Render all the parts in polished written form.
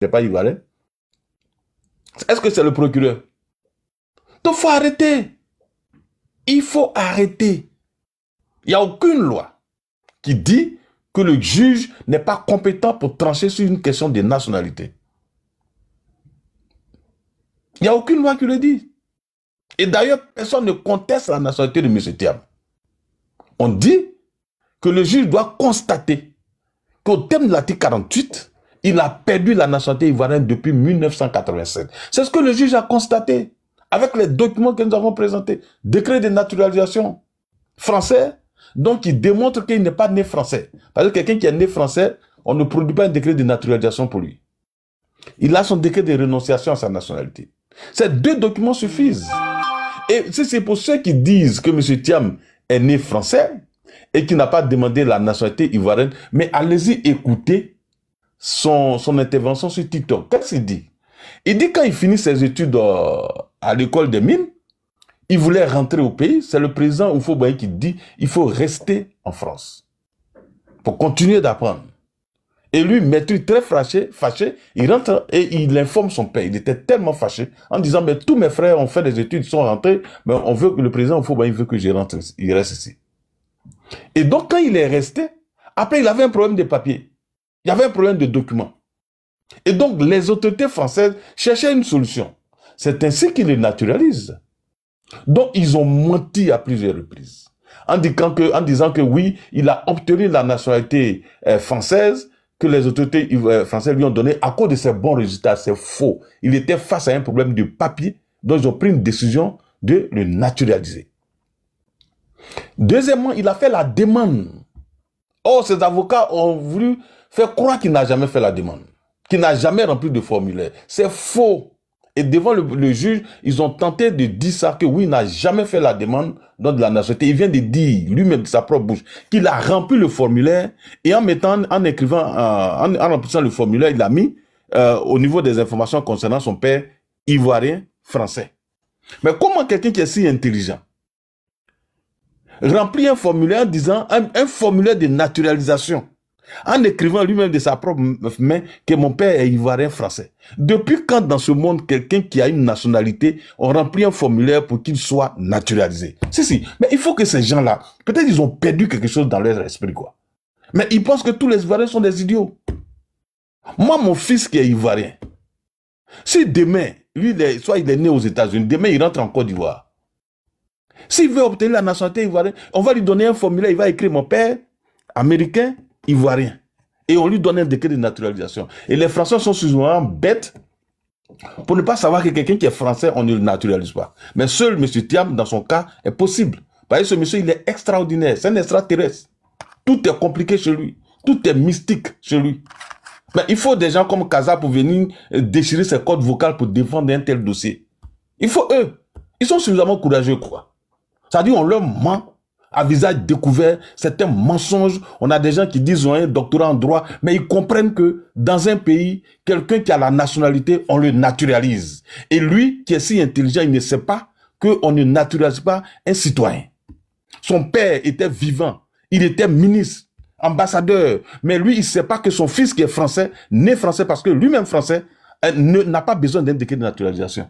n'est pas ivoirien? Est-ce que c'est le procureur? Donc, il faut arrêter. Il faut arrêter. Il n'y a aucune loi qui dit que le juge n'est pas compétent pour trancher sur une question de nationalité. Il n'y a aucune loi qui le dit. Et d'ailleurs, personne ne conteste la nationalité de M. Thiam. On dit que le juge doit constater qu'au terme de l'article 48, il a perdu la nationalité ivoirienne depuis 1987. C'est ce que le juge a constaté avec les documents que nous avons présentés. Décret de naturalisation français, donc il démontre qu'il n'est pas né français. Parce que quelqu'un qui est né français, on ne produit pas un décret de naturalisation pour lui. Il a son décret de renonciation à sa nationalité. Ces deux documents suffisent. Et c'est pour ceux qui disent que M. Thiam est né français et qui n'a pas demandé la nationalité ivoirienne, mais allez-y écouter son intervention sur TikTok. Qu'est-ce qu'il dit? Il dit quand il finit ses études à l'école des mines, il voulait rentrer au pays. C'est le président Houphouët-Boigny qui dit il faut rester en France pour continuer d'apprendre. Et lui, maîtrise très fâché, il rentre et il informe son père. Il était tellement fâché en disant mais tous mes frères ont fait des études, ils sont rentrés, mais on veut que le président Houphouët-Boigny veut que je rentre, il reste ici. Et donc quand il est resté, après il avait un problème de papier. Il y avait un problème de documents. Et donc les autorités françaises cherchaient une solution. C'est ainsi qu'ils le naturalisent. Donc ils ont menti à plusieurs reprises. En disant que oui, il a obtenu la nationalité française, que les autorités françaises lui ont donné à cause de ses bons résultats. C'est faux. Il était face à un problème de papier, donc ils ont pris une décision de le naturaliser. Deuxièmement, il a fait la demande. Or, ses avocats ont voulu faire croire qu'il n'a jamais fait la demande, qu'il n'a jamais rempli de formulaire. C'est faux. Et devant le juge, ils ont tenté de dire ça, que oui, il n'a jamais fait la demande de la nationalité. Il vient de dire, lui-même de sa propre bouche, qu'il a rempli le formulaire et en remplissant le formulaire, il a mis au niveau des informations concernant son père ivoirien français. Mais comment quelqu'un qui est si intelligent remplit un formulaire en disant un formulaire de naturalisation, en écrivant lui-même de sa propre main que mon père est ivoirien français. Depuis quand dans ce monde, quelqu'un qui a une nationalité, on remplit un formulaire pour qu'il soit naturalisé? Si. Mais il faut que ces gens-là, peut-être ils ont perdu quelque chose dans leur esprit, quoi. Mais ils pensent que tous les Ivoiriens sont des idiots. Moi, mon fils qui est ivoirien, si demain, lui, soit il est né aux États-Unis, demain il rentre en Côte d'Ivoire. S'il veut obtenir la nationalité ivoirienne, on va lui donner un formulaire, il va écrire mon père américain, ivoirien. Et on lui donne un décret de naturalisation. Et les Français sont suffisamment bêtes pour ne pas savoir que quelqu'un qui est français, on ne le naturalise pas. Mais seul M. Thiam, dans son cas, est possible. Parce que ce monsieur, il est extraordinaire. C'est un extraterrestre. Tout est compliqué chez lui. Tout est mystique chez lui. Mais il faut des gens comme Kaza pour venir déchirer ses codes vocales pour défendre un tel dossier. Il faut eux. Ils sont suffisamment courageux, quoi. C'est-à-dire, on leur ment à visage découvert, c'est un mensonge. On a des gens qui disent qu'ils ont un doctorat en droit, mais ils comprennent que dans un pays, quelqu'un qui a la nationalité, on le naturalise. Et lui, qui est si intelligent, il ne sait pas qu'on ne naturalise pas un citoyen. Son père était vivant, il était ministre, ambassadeur, mais lui, il ne sait pas que son fils qui est français, né français, parce que lui-même français, n'a pas besoin d'un décret de naturalisation.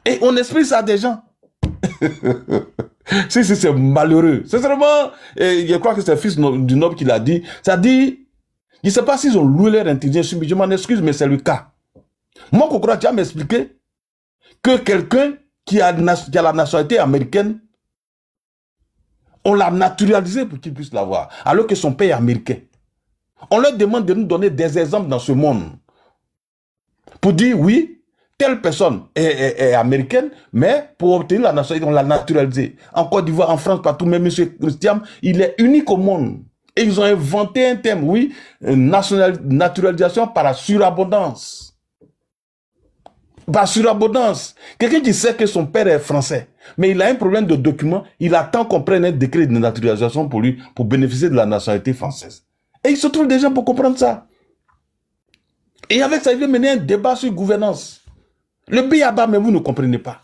Et on explique ça à des gens. Si, c'est malheureux. C'est vraiment, je crois que c'est le fils du noble qui l'a dit. Ça dit, je ne sais pas s'ils ont loué leur intelligence, je m'en excuse, mais c'est le cas. Moi, Kokora, tu as m'expliqué que quelqu'un qui a la nationalité américaine, on l'a naturalisé pour qu'il puisse l'avoir, alors que son père est américain. On leur demande de nous donner des exemples dans ce monde pour dire oui, telle personne est américaine, mais pour obtenir la nationalité, on l'a naturalisé. En Côte d'Ivoire, en France, partout, même M. Thiam, il est unique au monde. Et ils ont inventé un terme, oui, naturalisation par la surabondance. Par surabondance. Quelqu'un qui sait que son père est français, mais il a un problème de document, il attend qu'on prenne un décret de naturalisation pour lui, pour bénéficier de la nationalité française. Et il se trouve des gens pour comprendre ça. Et avec ça, il veut mener un débat sur gouvernance. Le B.A.B.A, mais vous ne comprenez pas.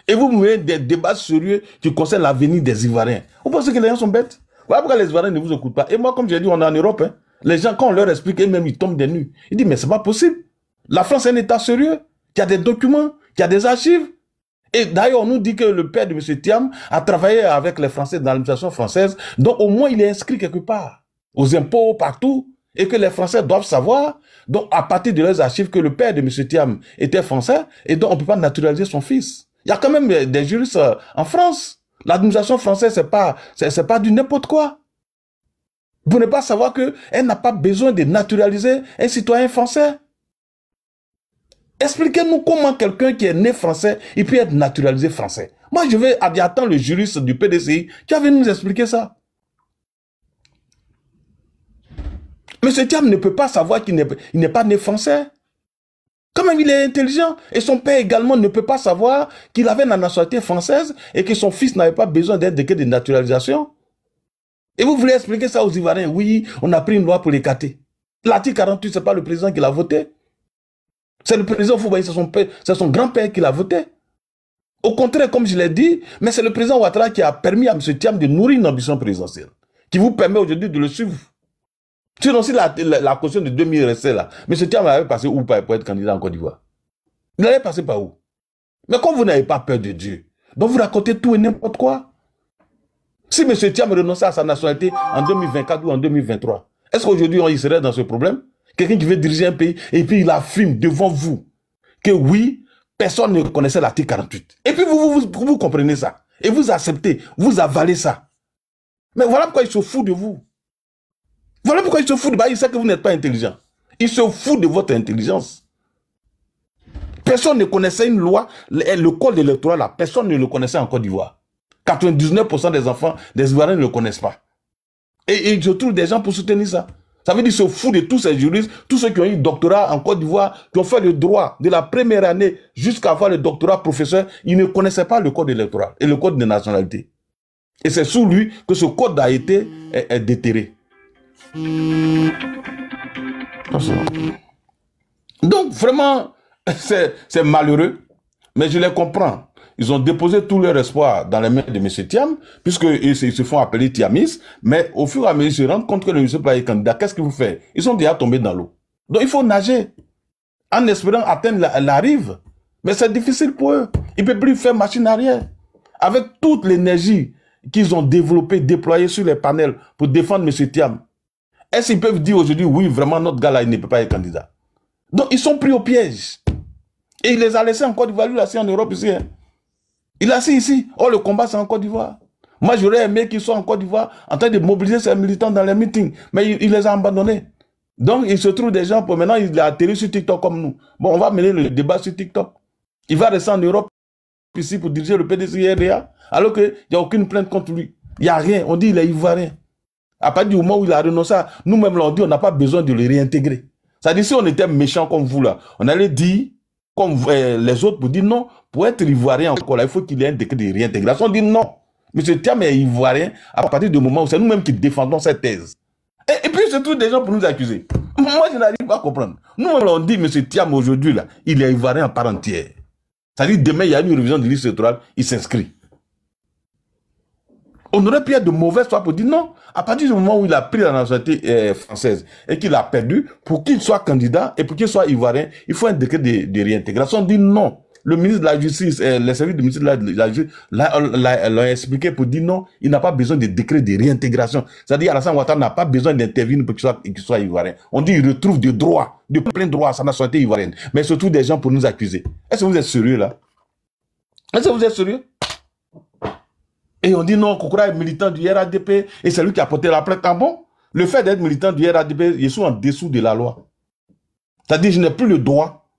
Et vous menez des débats sérieux qui concernent l'avenir des Ivoiriens. Vous pensez que les gens sont bêtes? Voilà pourquoi les Ivoiriens ne vous écoutent pas. Et moi, comme j'ai dit, on est en Europe. Hein. Les gens, quand on leur explique, eux-mêmes, ils tombent des nues. Ils disent, mais c'est pas possible. La France est un État sérieux, qui a des documents, qui a des archives. Et d'ailleurs, on nous dit que le père de M. Thiam a travaillé avec les Français dans l'administration française, donc au moins il est inscrit quelque part, aux impôts, partout, et que les Français doivent savoir, donc à partir de leurs archives, que le père de M. Thiam était français, et donc on ne peut pas naturaliser son fils. Il y a quand même des juristes en France. L'administration française, c'est pas du n'importe quoi. Vous ne pas savoir qu'elle n'a pas besoin de naturaliser un citoyen français. Expliquez-nous comment quelqu'un qui est né français, il peut être naturalisé français. Moi, je vais attendre le juriste du PDCI qui avait nous expliquer ça. Monsieur Thiam ne peut pas savoir qu'il n'est pas né français. Quand même, il est intelligent. Et son père également ne peut pas savoir qu'il avait la nationalité française et que son fils n'avait pas besoin d'un décret de naturalisation. Et vous voulez expliquer ça aux Ivoiriens? Oui, on a pris une loi pour l'écarter. L'article 48, ce n'est pas le président qui l'a voté. C'est le président Foubaï, c'est son grand-père qui l'a voté. Au contraire, comme je l'ai dit, mais c'est le président Ouattara qui a permis à M. Thiam de nourrir une ambition présidentielle, qui vous permet aujourd'hui de le suivre. Sinon, si la caution de 2000 restait là, M. Thiam avait passé où pour être candidat en Côte d'Ivoire? Il allait passer par où? Mais comme vous n'avez pas peur de Dieu, donc vous racontez tout et n'importe quoi. Si M. Thiam renonçait à sa nationalité en 2024 ou en 2023, est-ce qu'aujourd'hui il serait dans ce problème? Quelqu'un qui veut diriger un pays et puis il affirme devant vous que oui, personne ne connaissait l'article 48. Et puis vous comprenez ça. Et vous acceptez, vous avalez ça. Mais voilà pourquoi il se fout de vous. Voilà pourquoi il se fout de vous. Il sait que vous n'êtes pas intelligent. Il se fout de votre intelligence. Personne ne connaissait une loi, le code électoral, là, personne ne le connaissait en Côte d'Ivoire. 99% des enfants des Ivoiriens ne le connaissent pas. Et je trouve des gens pour soutenir ça. Ça veut dire qu'ils se foutent de tous ces juristes, tous ceux qui ont eu doctorat en Côte d'Ivoire, qui ont fait le droit de la première année jusqu'à avoir le doctorat professeur, ils ne connaissaient pas le code électoral et le code de nationalité. Et c'est sous lui que ce code a été déterré. Donc vraiment, c'est malheureux, mais je les comprends. Ils ont déposé tout leur espoir dans les mains de M. Thiam, puisqu'ils se font appeler Thiamis, mais au fur et à mesure, ils se rendent compte que le monsieur n'est pas candidat. Qu'est-ce que vous faites? Ils sont déjà tombés dans l'eau. Donc il faut nager, en espérant atteindre la rive. Mais c'est difficile pour eux. Ils ne peuvent plus faire machine arrière. Avec toute l'énergie qu'ils ont développée, déployée sur les panels pour défendre M. Thiam, est-ce qu'ils peuvent dire aujourd'hui, oui, vraiment, notre gars là, il ne peut pas être candidat? Donc ils sont pris au piège. Et il les a laissés en Côte d'Ivoire, lui, assis en Europe ici. Hein. Il est assis ici. Oh, le combat, c'est en Côte d'Ivoire. Moi, j'aurais aimé qu'ils soient en Côte d'Ivoire en train de mobiliser ses militants dans les meetings. Mais il les a abandonnés. Donc, il se trouve des gens pour maintenant, il a atterri sur TikTok comme nous. Bon, on va mener le débat sur TikTok. Il va rester en Europe ici pour diriger le PDCRDA, alors qu'il n'y a aucune plainte contre lui. Il n'y a rien. On dit qu'il est ivoirien. À partir du moment où il a renoncé, nous-mêmes, on dit on n'a pas besoin de le réintégrer. C'est-à-dire, si on était méchant comme vous, là, on allait dire, comme les autres, pour dire non, pour être ivoirien encore là, il faut qu'il ait un décret de réintégration. On dit non. M. Thiam est ivoirien à partir du moment où c'est nous-mêmes qui défendons cette thèse. Et puis, c'est tous des gens pour nous accuser. Moi, je n'arrive pas à comprendre. Nous-mêmes, on dit M. Thiam aujourd'hui, là, il est ivoirien en part entière. C'est-à-dire, demain, il y a une révision de liste électorale, il s'inscrit. On aurait pu être de mauvaise foi pour dire non. À partir du moment où il a pris la nationalité française et qu'il a perdu, pour qu'il soit candidat et pour qu'il soit ivoirien, il faut un décret de réintégration. On dit non. Le ministre de la Justice, les services du ministre de la Justice l'ont expliqué pour dire non, il n'a pas besoin de décret de réintégration. C'est-à-dire Alassane Ouattara n'a pas besoin d'intervenir pour qu'il soit ivoirien. On dit qu'il retrouve des droits, de plein droits à sa nationalité ivoirienne. Mais surtout des gens pour nous accuser. Est-ce que vous êtes sérieux là? Est-ce que vous êtes sérieux? Et on dit non, Kokora est militant du RADP et c'est lui qui a porté la plainte. Ah bon? Le fait d'être militant du RADP, je suis en dessous de la loi. C'est-à-dire je n'ai plus le droit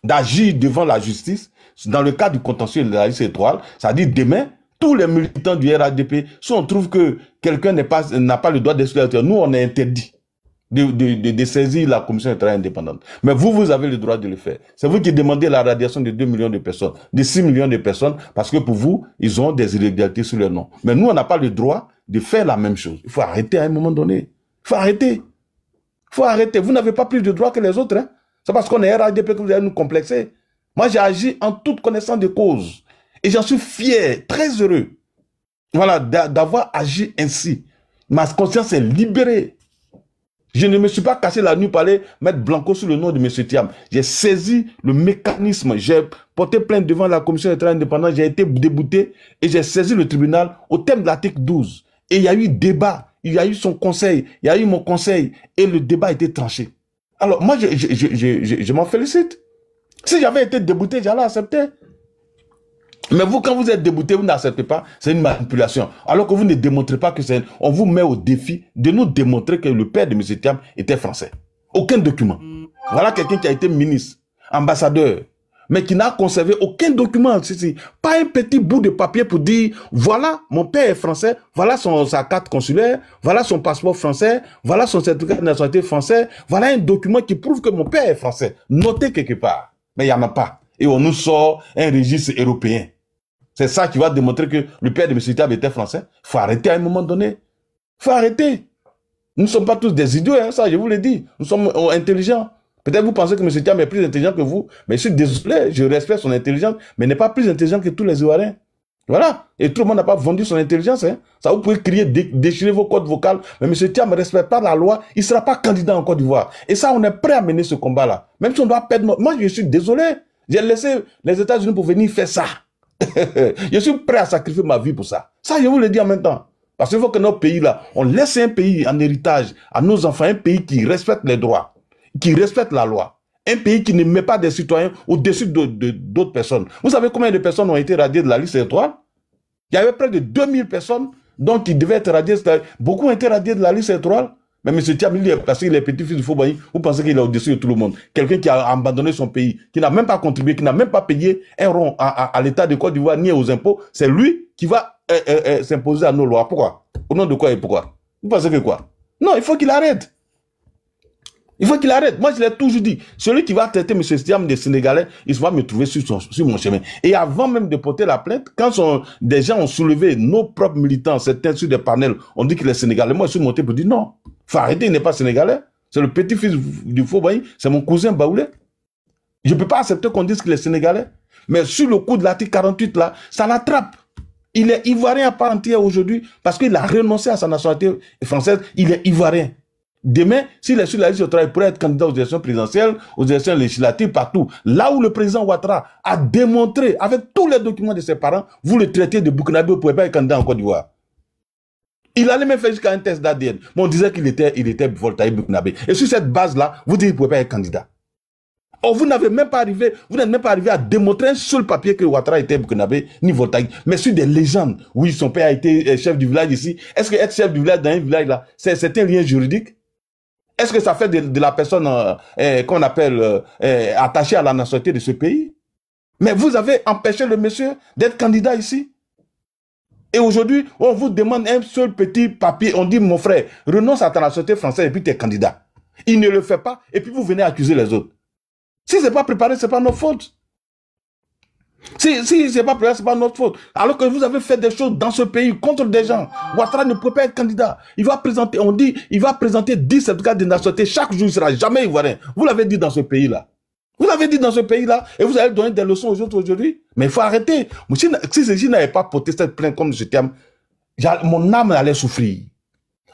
d'agir devant la justice dans le cadre du contentieux de la liste électorale. C'est-à-dire demain, tous les militants du RADP, si on trouve que quelqu'un n'a pas le droit d'exclure, nous on est interdit de saisir la commission de travail indépendante. Mais vous avez le droit de le faire. C'est vous qui demandez la radiation de 2 millions de personnes, de 6 millions de personnes, parce que pour vous, ils ont des illégalités sur leur nom. Mais nous, on n'a pas le droit de faire la même chose. Il faut arrêter à un moment donné. Il faut arrêter. Il faut arrêter. Vous n'avez pas plus de droits que les autres. Hein? C'est parce qu'on est RADP que vous allez nous complexer. Moi, j'ai agi en toute connaissance de cause. Et j'en suis fier, très heureux. Voilà, d'avoir agi ainsi. Ma conscience est libérée. Je ne me suis pas cassé la nuit pour aller mettre Blanco sur le nom de M. Thiam. J'ai saisi le mécanisme. J'ai porté plainte devant la commission des travail indépendants. J'ai été débouté et j'ai saisi le tribunal au thème de l'article 12. Et il y a eu débat. Il y a eu son conseil. Il y a eu mon conseil. Et le débat a été tranché. Alors, moi, je m'en félicite. Si j'avais été débouté, j'allais accepter. Mais vous, quand vous êtes débouté, vous n'acceptez pas, c'est une manipulation. Alors que vous ne démontrez pas que c'est... On vous met au défi de nous démontrer que le père de M. Thiam était français. Aucun document. Voilà quelqu'un qui a été ministre, ambassadeur, mais qui n'a conservé aucun document. Pas un petit bout de papier pour dire, voilà, mon père est français, voilà sa carte consulaire, voilà son passeport français, voilà son certificat de nationalité français, voilà un document qui prouve que mon père est français. Notez quelque part. Mais il n'y en a pas. Et on nous sort un registre européen. C'est ça qui va démontrer que le père de M. Thiam était français. Il faut arrêter à un moment donné. Il faut arrêter. Nous ne sommes pas tous des idiots, hein, ça, je vous l'ai dit. Nous sommes intelligents. Peut-être vous pensez que M. Thiam est plus intelligent que vous, mais je suis désolé, je respecte son intelligence, mais il n'est pas plus intelligent que tous les Ivoiriens. Voilà. Et tout le monde n'a pas vendu son intelligence. Hein. Ça, vous pouvez crier, déchirer vos codes vocales, mais M. Thiam ne respecte pas la loi, il ne sera pas candidat en Côte d'Ivoire. Et ça, on est prêt à mener ce combat-là. Même si on doit perdre notre... Moi, je suis désolé. J'ai laissé les États-Unis pour venir faire ça. Je suis prêt à sacrifier ma vie pour ça. Ça, je vous le dis en même temps. Parce qu'il faut que notre pays, là, on laisse un pays en héritage à nos enfants, un pays qui respecte les droits, qui respecte la loi. Un pays qui ne met pas des citoyens au-dessus d'autres personnes. Vous savez combien de personnes ont été radiées de la liste électorale? Il y avait près de 2000 personnes donc qui devaient être radiées. Beaucoup ont été radiées de la liste électorale. Mais M. Thiam, parce qu'il est petit-fils du Fauboyant, vous pensez qu'il est au-dessus de tout le monde. Quelqu'un qui a abandonné son pays, qui n'a même pas contribué, qui n'a même pas payé un rond à l'État de Côte d'Ivoire ni aux impôts, c'est lui qui va s'imposer à nos lois. Pourquoi? Au nom de quoi et pourquoi? Vous pensez que quoi? Non, il faut qu'il arrête. Il faut qu'il arrête. Moi, je l'ai toujours dit. Celui qui va traiter M. Thiam des Sénégalais, il va me trouver sur mon chemin. Et avant même de porter la plainte, quand des gens ont soulevé nos propres militants, certains sur des panels, on dit qu'il est Sénégalais. Moi, je suis monté pour dire non. Il faut arrêter, il n'est pas Sénégalais. C'est le petit-fils du Fauboyant. C'est mon cousin Baoulé. Je ne peux pas accepter qu'on dise qu'il est Sénégalais. Mais sur le coup de l'article 48, là, ça l'attrape. Il est Ivoirien à part entière aujourd'hui parce qu'il a renoncé à sa nationalité française. Il est Ivoirien. Demain, s'il est sur la liste de travail, il pourrait être candidat aux élections présidentielles, aux élections législatives, partout. Là où le président Ouattara a démontré, avec tous les documents de ses parents, vous le traitez de Burkinabé, vous ne pouvez pas être candidat en Côte d'Ivoire. Il allait même faire jusqu'à un test d'ADN. Mais on disait qu'il était Voltaï Burkinabé. Et sur cette base-là, vous dites qu'il ne pouvez pas être candidat. Or, vous n'êtes même pas arrivé à démontrer un seul papier que Ouattara était Burkinabé, ni Voltaï. Mais sur des légendes. Oui, son père a été chef du village ici. Est-ce que être chef du village dans un village là, c'est un lien juridique? Est-ce que ça fait de la personne qu'on appelle attachée à la nationalité de ce pays? Mais vous avez empêché le monsieur d'être candidat ici. Et aujourd'hui, on vous demande un seul petit papier. On dit, mon frère, renonce à ta nationalité française et puis tu es candidat. Il ne le fait pas et puis vous venez accuser les autres. Si ce n'est pas préparé, ce n'est pas notre faute. Si ce n'est pas préparé, ce n'est pas notre faute. Alors que vous avez fait des choses dans ce pays contre des gens. Ouattara ne peut pas être candidat. Il va présenter, on dit, il va présenter 10 certificats de nationalité. Chaque jour, il ne sera jamais ivoirien. Vous l'avez dit dans ce pays-là. Vous l'avez dit dans ce pays-là et vous allez donner des leçons aux autres aujourd'hui. Mais il faut arrêter. Si je n'avais pas porté cette plainte comme je t'aime, mon âme allait souffrir.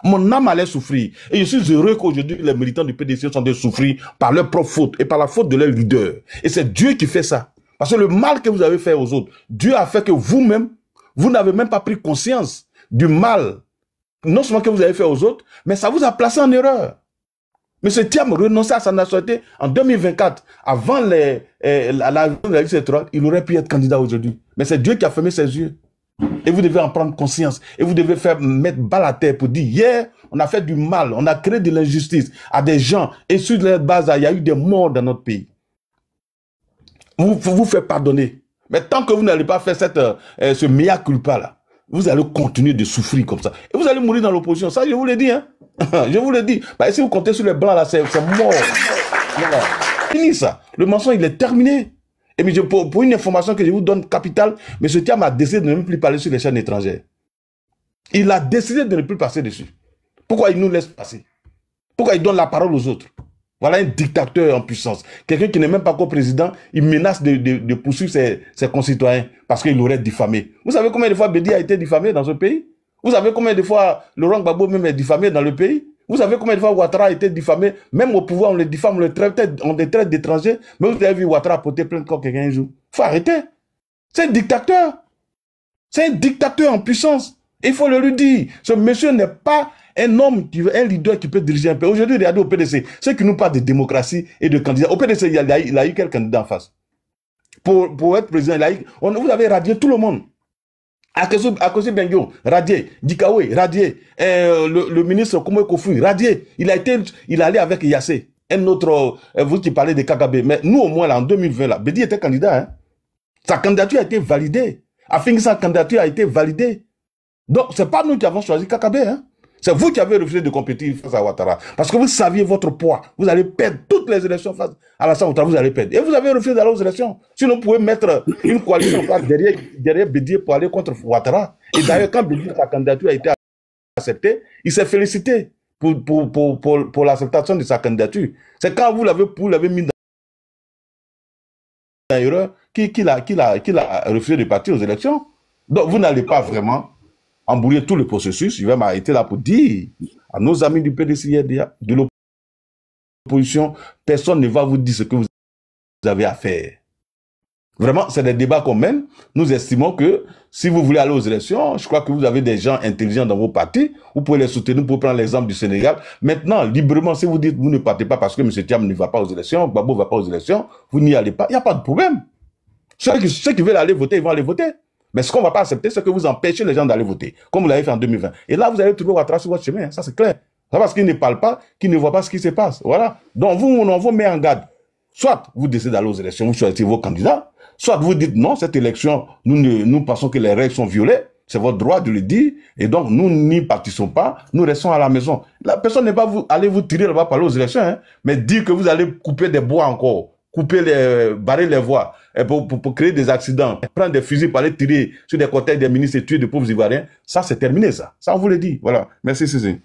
Mon âme allait souffrir. Et je suis heureux qu'aujourd'hui, les militants du PDC sont de souffrir par leur propre faute et par la faute de leur leader. Et c'est Dieu qui fait ça. Parce que le mal que vous avez fait aux autres, Dieu a fait que vous-même, vous n'avez même pas pris conscience du mal, non seulement que vous avez fait aux autres, mais ça vous a placé en erreur. M. Thiam renonçait à sa nationalité en 2024, avant la liste électorale, il aurait pu être candidat aujourd'hui. Mais c'est Dieu qui a fermé ses yeux. Et vous devez en prendre conscience. Et vous devez mettre balle à terre pour dire, hier, on a fait du mal, on a créé de l'injustice à des gens. Et sur cette base, il y a eu des morts dans notre pays. Vous faites pardonner. Mais tant que vous n'allez pas faire ce mea culpa là, vous allez continuer de souffrir comme ça. Et vous allez mourir dans l'opposition. Ça, je vous l'ai dit. Hein? Je vous l'ai dit. Bah, si vous comptez sur les blancs là, c'est mort. Voilà. Fini ça. Le mensonge, il est terminé. Et mais pour une information que je vous donne capitale, M. Thiam a décidé de ne même plus parler sur les chaînes étrangères. Il a décidé de ne plus passer dessus. Pourquoi il nous laisse passer? Pourquoi il donne la parole aux autres? Voilà un dictateur en puissance. Quelqu'un qui n'est même pas co-président, il menace de poursuivre ses concitoyens parce qu'il aurait diffamé. Vous savez combien de fois Bédi a été diffamé dans ce pays? Vous savez combien de fois Laurent Gbagbo même est diffamé dans le pays? Vous savez combien de fois Ouattara a été diffamé? Même au pouvoir, on le diffame, on le traite d'étrangers. Mais vous avez vu Ouattara porter plainte contre quelqu'un un jour. Il faut arrêter. C'est un dictateur. C'est un dictateur en puissance. Il faut le lui dire. Ce monsieur n'est pas un homme, un leader qui peut diriger un pays. Aujourd'hui, regardez au PDC. Ceux qui nous parlent de démocratie et de candidats. Au PDC, il a eu quel candidat en face? Pour être président, vous avez radié tout le monde. Akosi Bengio, radié. Dikawe, radié. Le ministre Koumé Kofu, radié. Il allait avec Yassé. Un autre, vous qui parlez de KKB. Mais nous, au moins, là, en 2020, là, Bédi était candidat. Hein. Sa candidature a été validée. Afin sa candidature a été validée. Donc, ce n'est pas nous qui avons choisi KKB. Hein. C'est vous qui avez refusé de compétir face à Ouattara. Parce que vous saviez votre poids. Vous allez perdre toutes les élections face à Alassane Ouattara. Vous allez perdre. Et vous avez refusé d'aller aux élections. Sinon, vous pouvez mettre une coalition derrière Bédier pour aller contre Ouattara. Et d'ailleurs, quand Bédier, sa candidature a été acceptée, il s'est félicité pour l'acceptation de sa candidature. C'est quand vous l'avez mis dans l'erreur qu'il a refusé de partir aux élections. Donc, vous n'allez pas vraiment embrouiller tout le processus. Je vais m'arrêter là pour dire à nos amis du PDC, de l'opposition, personne ne va vous dire ce que vous avez à faire. Vraiment, c'est des débats qu'on mène. Nous estimons que si vous voulez aller aux élections, je crois que vous avez des gens intelligents dans vos partis, vous pouvez les soutenir pour prendre l'exemple du Sénégal. Maintenant, librement, si vous dites vous ne partez pas parce que M. Thiam ne va pas aux élections, Gbagbo ne va pas aux élections, vous n'y allez pas, il n'y a pas de problème. Ceux qui veulent aller voter, ils vont aller voter. Mais ce qu'on ne va pas accepter, c'est que vous empêchez les gens d'aller voter, comme vous l'avez fait en 2020. Et là, vous allez trouver Ouattara sur votre chemin, hein, ça c'est clair. C'est parce qu'ils ne parlent pas, qu'ils ne voient pas ce qui se passe. Voilà. Donc vous, on vous met en garde. Soit vous décidez d'aller aux élections, vous choisissez vos candidats, soit vous dites non, cette élection, nous pensons que les règles sont violées, c'est votre droit de le dire, et donc nous n'y participons pas, nous restons à la maison. La personne n'est pas aller vous tirer là-bas pour aller aux élections, hein, mais dire que vous allez couper des bois encore, barrer les voies pour créer des accidents, prendre des fusils pour aller tirer sur des cortèges des ministres et tuer des pauvres Ivoiriens, ça c'est terminé ça. Ça on vous le dit. Voilà. Merci Cécile.